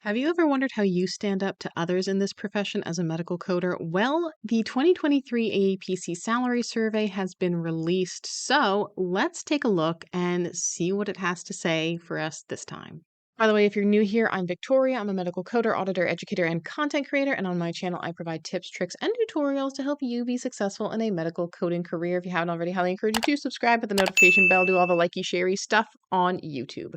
Have you ever wondered how you stand up to others in this profession as a medical coder? Well, the 2023 AAPC salary survey has been released, so let's take a look and see what it has to say for us this time. By the way, if you're new here, I'm Victoria. I'm a medical coder, auditor, educator, and content creator. And on my channel, I provide tips, tricks, and tutorials to help you be successful in a medical coding career. If you haven't already, highly encourage you to subscribe, hit the notification bell, do all the likey, sharey stuff on YouTube.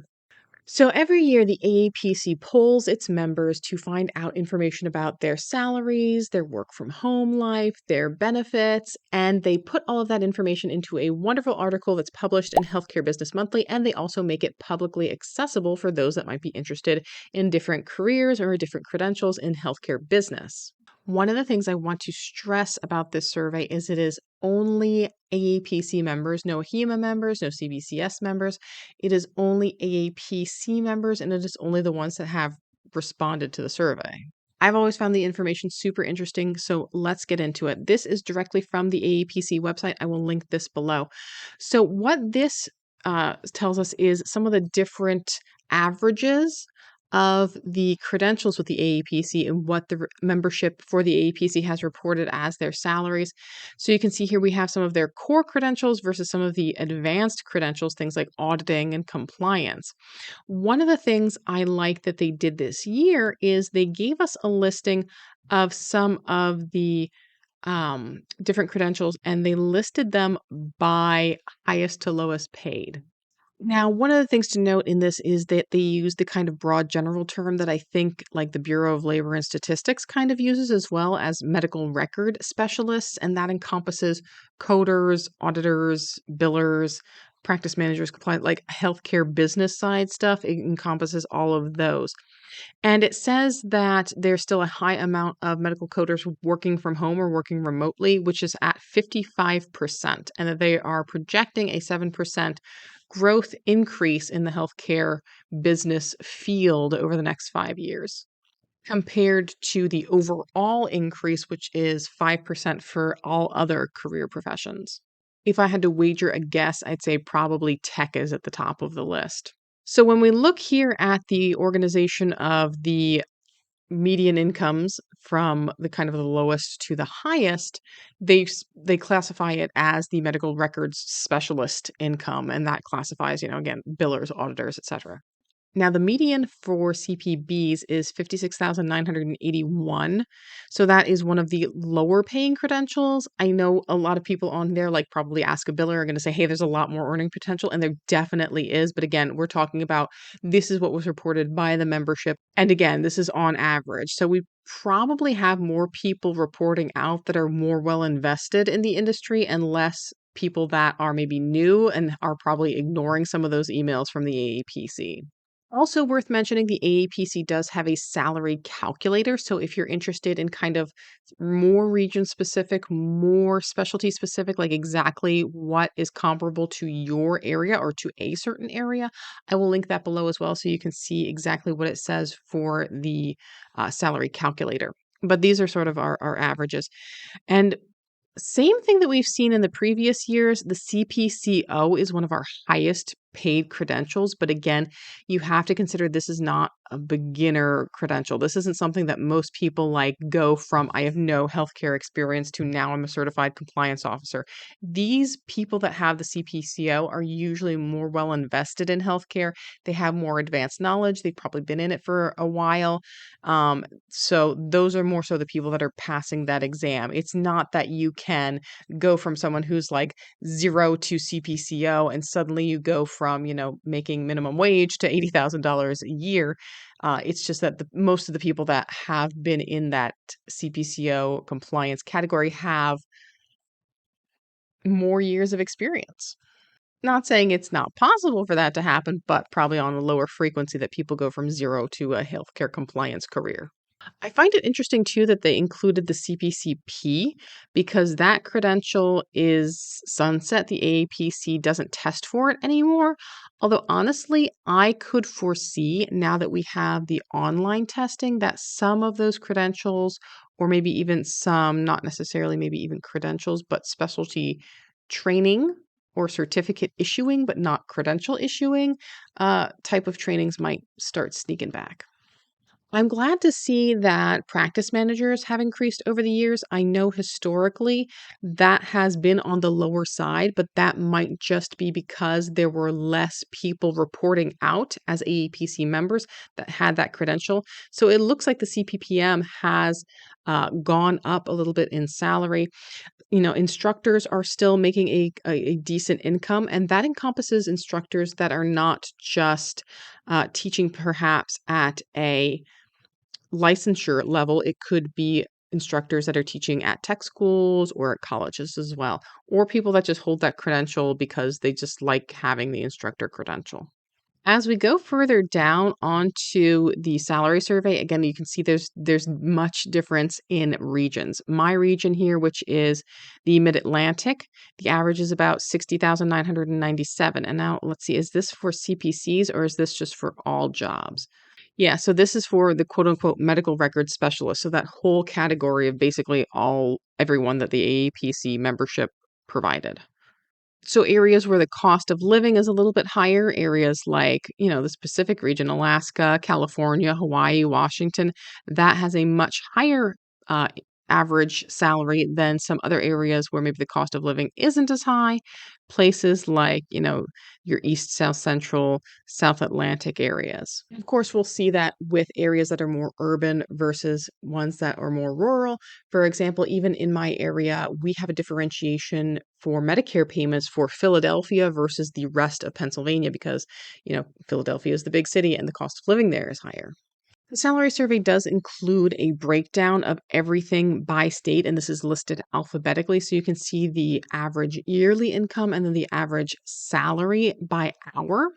So every year, the AAPC polls its members to find out information about their salaries, their work from home life, their benefits, and they put all of that information into a wonderful article that's published in Healthcare Business Monthly, and they also make it publicly accessible for those that might be interested in different careers or different credentials in healthcare business. One of the things I want to stress about this survey is it is only AAPC members, no HEMA members, no CBCS members. It is only AAPC members, and it is only the ones that have responded to the survey. I've always found the information super interesting, so let's get into it. This is directly from the AAPC website. I will link this below. So what this tells us is some of the different averages of the credentials with the AAPC and what the membership for the AAPC has reported as their salaries. So you can see here we have some of their core credentials versus some of the advanced credentials, things like auditing and compliance. One of the things I like that they did this year is they gave us a listing of some of the different credentials, and they listed them by highest to lowest paid. Now, one of the things to note in this is that they use the kind of broad general term that I think like the Bureau of Labor and Statistics kind of uses, as well as medical record specialists, and that encompasses coders, auditors, billers, practice managers, compliance, like healthcare business side stuff. It encompasses all of those. And it says that there's still a high amount of medical coders working from home or working remotely, which is at 55%, and that they are projecting a 7% growth increase in the healthcare business field over the next 5 years, compared to the overall increase, which is 5% for all other career professions. If I had to wager a guess, I'd say probably tech is at the top of the list. So when we look here at the organization of the median incomes from the kind of the lowest to the highest, they classify it as the medical records specialist income, and that classifies, again, billers, auditors, etc. Now, the median for CPBs is 56,981. So that is one of the lower paying credentials. I know a lot of people on there, like probably Ask a Biller, are going to say, hey, there's a lot more earning potential. And there definitely is. But again, we're talking about this is what was reported by the membership. And again, this is on average. So we probably have more people reporting out that are more well invested in the industry and less people that are maybe new and are probably ignoring some of those emails from the AAPC. Also worth mentioning, the AAPC does have a salary calculator. So if you're interested in kind of more region specific, more specialty specific, like exactly what is comparable to your area or to a certain area, I will link that below as well so you can see exactly what it says for the salary calculator. But these are sort of our averages. And same thing that we've seen in the previous years, the CPCO is one of our highest paid credentials. But again, you have to consider this is not a beginner credential. This isn't something that most people like go from, I have no healthcare experience, to now I'm a certified compliance officer. These people that have the CPCO are usually more well invested in healthcare. They have more advanced knowledge. They've probably been in it for a while. So those are more so the people that are passing that exam. It's not that you can go from someone who's like 0 to CPCO and suddenly you go from, making minimum wage to $80,000 a year. It's just that most of the people that have been in that CPCO compliance category have more years of experience. Not saying it's not possible for that to happen, but probably on a lower frequency that people go from 0 to a healthcare compliance career. I find it interesting too that they included the CPCP because that credential is sunset. The AAPC doesn't test for it anymore. Although honestly, I could foresee now that we have the online testing that some of those credentials, or maybe even some, not necessarily maybe even credentials, but specialty training or certificate issuing, but not credential issuing type of trainings might start sneaking back. I'm glad to see that practice managers have increased over the years. I know historically that has been on the lower side, but that might just be because there were less people reporting out as AAPC members that had that credential. So it looks like the CPPM has gone up a little bit in salary. Instructors are still making a decent income, and that encompasses instructors that are not just teaching perhaps at a licensure level. It could be instructors that are teaching at tech schools or at colleges as well, or people that just hold that credential because they just like having the instructor credential. As we go further down onto the salary survey, again, you can see there's much difference in regions. My region here, which is the Mid-Atlantic, the average is about 60,997. And now let's see, is this for CPCs or is this just for all jobs? Yeah, so this is for the quote unquote medical record specialist. So that whole category of basically everyone that the AAPC membership provided. So areas where the cost of living is a little bit higher, areas like, the Pacific region, Alaska, California, Hawaii, Washington, that has a much higher uh, average salary than some other areas where maybe the cost of living isn't as high. Places like, your East, South Central, South Atlantic areas. Of course, we'll see that with areas that are more urban versus ones that are more rural. For example, even in my area, we have a differentiation for Medicare payments for Philadelphia versus the rest of Pennsylvania because, Philadelphia is the big city and the cost of living there is higher. The salary survey does include a breakdown of everything by state, and this is listed alphabetically. So you can see the average yearly income and then the average salary by hour.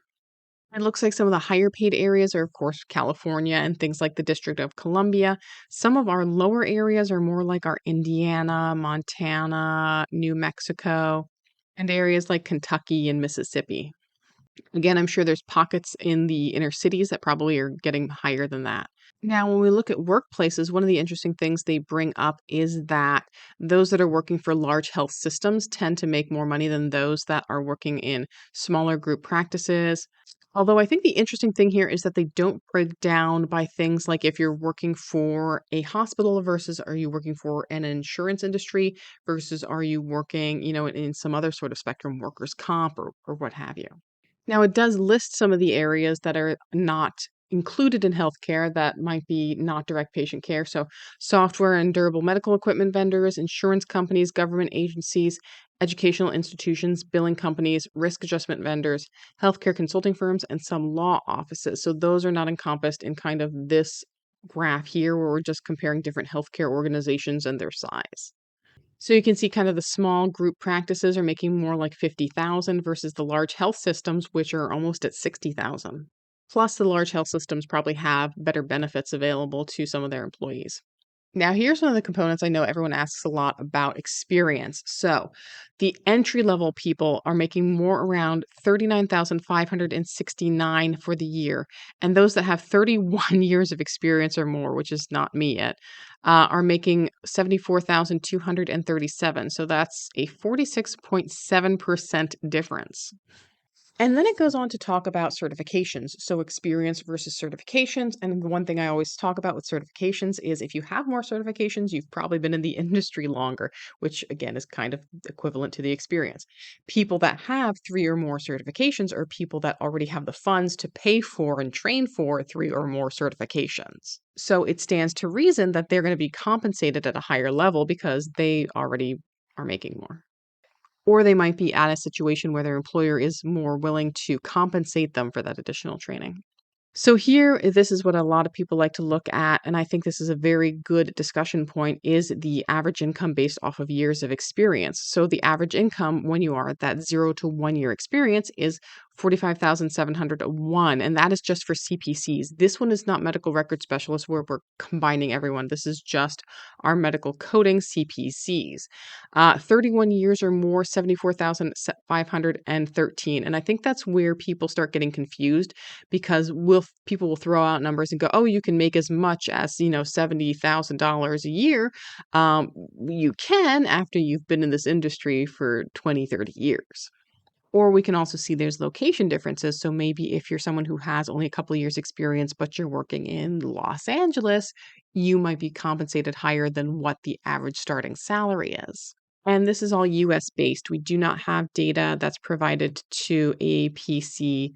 It looks like some of the higher paid areas are, of course, California and things like the District of Columbia. Some of our lower areas are more like our Indiana, Montana, New Mexico, and areas like Kentucky and Mississippi. Again, I'm sure there's pockets in the inner cities that probably are getting higher than that. Now, when we look at workplaces, one of the interesting things they bring up is that those that are working for large health systems tend to make more money than those that are working in smaller group practices. Although I think the interesting thing here is that they don't break down by things like if you're working for a hospital versus are you working for an insurance industry versus are you working, in some other sort of spectrum, workers' comp or what have you. Now, it does list some of the areas that are not included in healthcare that might be not direct patient care. So, software and durable medical equipment vendors, insurance companies, government agencies, educational institutions, billing companies, risk adjustment vendors, healthcare consulting firms, and some law offices. So, those are not encompassed in kind of this graph here where we're just comparing different healthcare organizations and their size. So you can see kind of the small group practices are making more like 50,000 versus the large health systems, which are almost at 60,000. Plus, the large health systems probably have better benefits available to some of their employees. Now, here's one of the components I know everyone asks a lot about experience. So, the entry level people are making more around 39,569 for the year. And those that have 31 years of experience or more, which is not me yet, are making 74,237. So, that's a 46.7% difference. And then it goes on to talk about certifications. So, experience versus certifications. And the one thing I always talk about with certifications is if you have more certifications, you've probably been in the industry longer, which again is kind of equivalent to the experience. People that have three or more certifications are people that already have the funds to pay for and train for three or more certifications. So, it stands to reason that they're going to be compensated at a higher level because they already are making more. Or they might be at a situation where their employer is more willing to compensate them for that additional training. So here, this is what a lot of people like to look at, and I think this is a very good discussion point, is the average income based off of years of experience. So the average income when you are at that 0 to 1 year experience is 45,701, and that is just for CPCs. This one is not medical record specialists where we're combining everyone. This is just our medical coding CPCs. 31 years or more, 74,513, and I think that's where people start getting confused because people will throw out numbers and go, oh, you can make as much as, $70,000 a year. You can after you've been in this industry for 20, 30 years. Or we can also see there's location differences. So maybe if you're someone who has only a couple of years experience, but you're working in Los Angeles, you might be compensated higher than what the average starting salary is. And this is all US based. We do not have data that's provided to AAPC,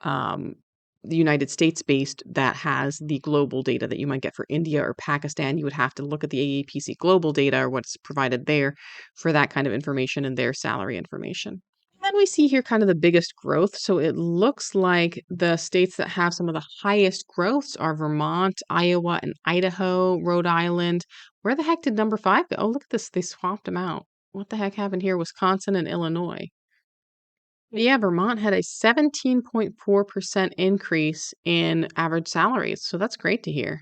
um, the United States based, that has the global data that you might get for India or Pakistan. You would have to look at the AAPC global data or what's provided there for that kind of information and their salary information. Then we see here kind of the biggest growth. So it looks like the states that have some of the highest growths are Vermont, Iowa, and Idaho, Rhode Island. Where the heck did number five go? Oh, look at this. They swapped them out. What the heck happened here? Wisconsin and Illinois. But yeah, Vermont had a 17.4% increase in average salaries. So that's great to hear.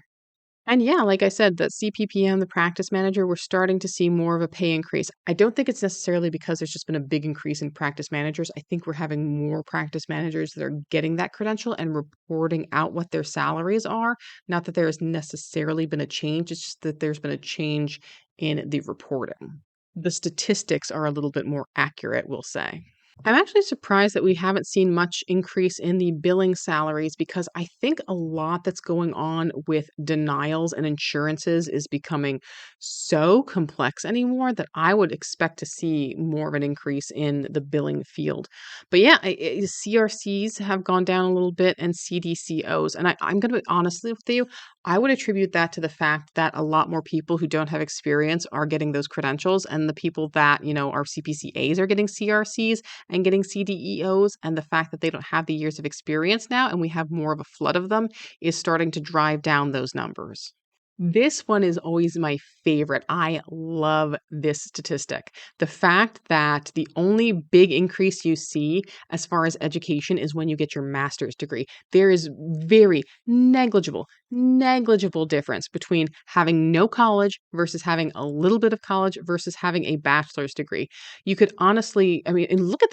And yeah, like I said, the CPPM, the practice manager, we're starting to see more of a pay increase. I don't think it's necessarily because there's just been a big increase in practice managers. I think we're having more practice managers that are getting that credential and reporting out what their salaries are. Not that there has necessarily been a change, it's just that there's been a change in the reporting. The statistics are a little bit more accurate, we'll say. I'm actually surprised that we haven't seen much increase in the billing salaries because I think a lot that's going on with denials and insurances is becoming so complex anymore that I would expect to see more of an increase in the billing field. But yeah, CRCs have gone down a little bit and CDCOs. And I'm going to be honest with you, I would attribute that to the fact that a lot more people who don't have experience are getting those credentials, and the people that, are CPCAs are getting CRCs and getting CDEOs, and the fact that they don't have the years of experience now and we have more of a flood of them is starting to drive down those numbers. This one is always my favorite. I love this statistic. The fact that the only big increase you see as far as education is when you get your master's degree. There is very negligible difference between having no college versus having a little bit of college versus having a bachelor's degree. You could honestly, I mean, and look at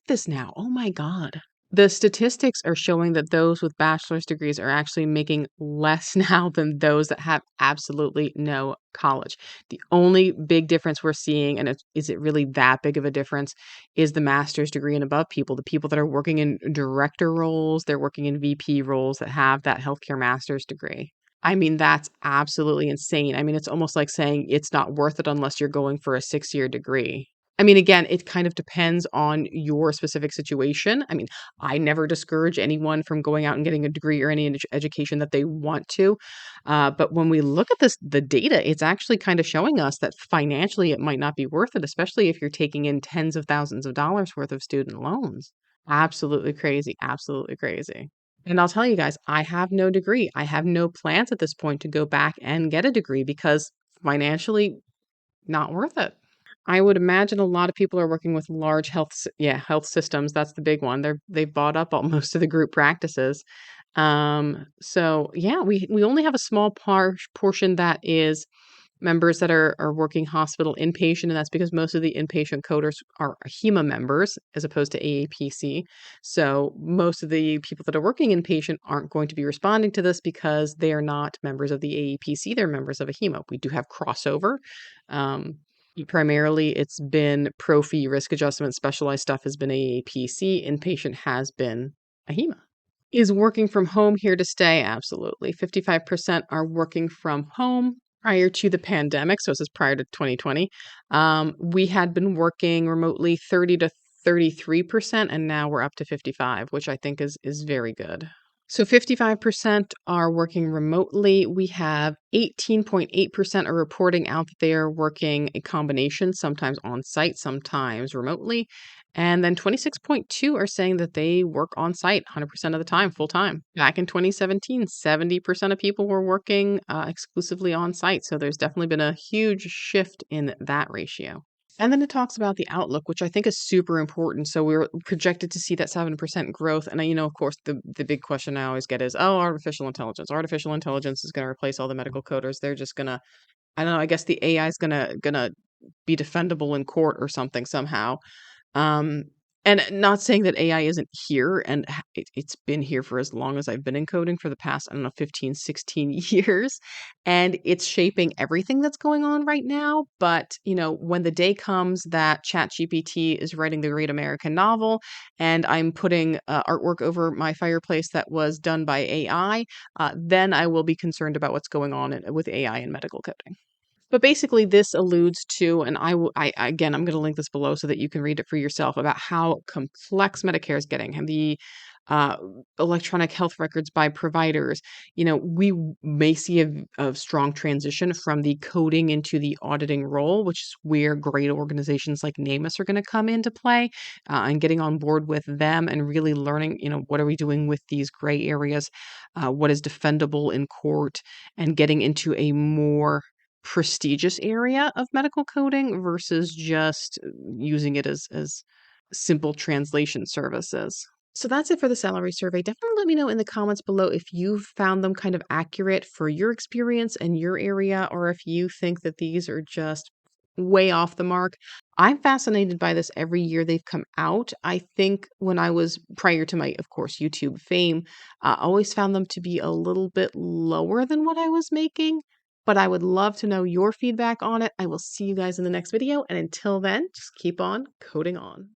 this now. Oh my God. The statistics are showing that those with bachelor's degrees are actually making less now than those that have absolutely no college. The only big difference we're seeing, and is it really that big of a difference, is the master's degree and above people. The people that are working in director roles, they're working in VP roles that have that healthcare master's degree. I mean, that's absolutely insane. I mean, it's almost like saying it's not worth it unless you're going for a 6-year degree. I mean, again, it kind of depends on your specific situation. I mean, I never discourage anyone from going out and getting a degree or any education that they want to. But when we look at the data, it's actually kind of showing us that financially it might not be worth it, especially if you're taking in tens of thousands of dollars worth of student loans. Absolutely crazy. Absolutely crazy. And I'll tell you guys, I have no degree. I have no plans at this point to go back and get a degree because financially, not worth it. I would imagine a lot of people are working with large health systems. That's the big one. They've bought up all most of the group practices. So yeah, we only have a small portion that is members that are working hospital inpatient, and that's because most of the inpatient coders are HEMA members as opposed to AAPC. So most of the people that are working inpatient aren't going to be responding to this because they are not members of the AAPC, they're members of a HEMA. We do have crossover. Um, Primarily, it's been pro fee risk adjustment. Specialized stuff has been AAPC. Inpatient has been a HEMA. Is working from home here to stay? Absolutely. 55% are working from home. Prior to the pandemic, so this is prior to 2020, we had been working remotely 30 to 33%, and now we're up to 55, which I think is very good. So 55% are working remotely. We have 18.8% are reporting out that they are working a combination, sometimes on site, sometimes remotely. And then 26.2 are saying that they work on site 100% of the time, full time. Back in 2017, 70% of people were working exclusively on site. So there's definitely been a huge shift in that ratio. And then it talks about the outlook, which I think is super important. So we're projected to see that 7% growth. And of course, the big question I always get is, oh, artificial intelligence. Artificial intelligence is going to replace all the medical coders. They're just gonna, I don't know, I guess the AI is gonna be defendable in court or something somehow. Um, And not saying that AI isn't here, and it's been here for as long as I've been in coding for the past, I don't know, 15, 16 years, and it's shaping everything that's going on right now. But, when the day comes that ChatGPT is writing the great American novel and I'm putting artwork over my fireplace that was done by AI, then I will be concerned about what's going on with AI in medical coding. But basically, this alludes to, and again, I'm going to link this below so that you can read it for yourself about how complex Medicare is getting and the uh, electronic health records by providers. We may see a strong transition from the coding into the auditing role, which is where great organizations like NamUs are going to come into play, and getting on board with them and really learning, what are we doing with these gray areas, what is defendable in court, and getting into a more prestigious area of medical coding versus just using it as simple translation services. So that's it for the salary survey. Definitely let me know in the comments below if you've found them kind of accurate for your experience and your area, or if you think that these are just way off the mark. I'm fascinated by this every year they've come out. I think when I was prior to my, of course, YouTube fame, I always found them to be a little bit lower than what I was making. But I would love to know your feedback on it. I will see you guys in the next video. And until then, just keep on coding on.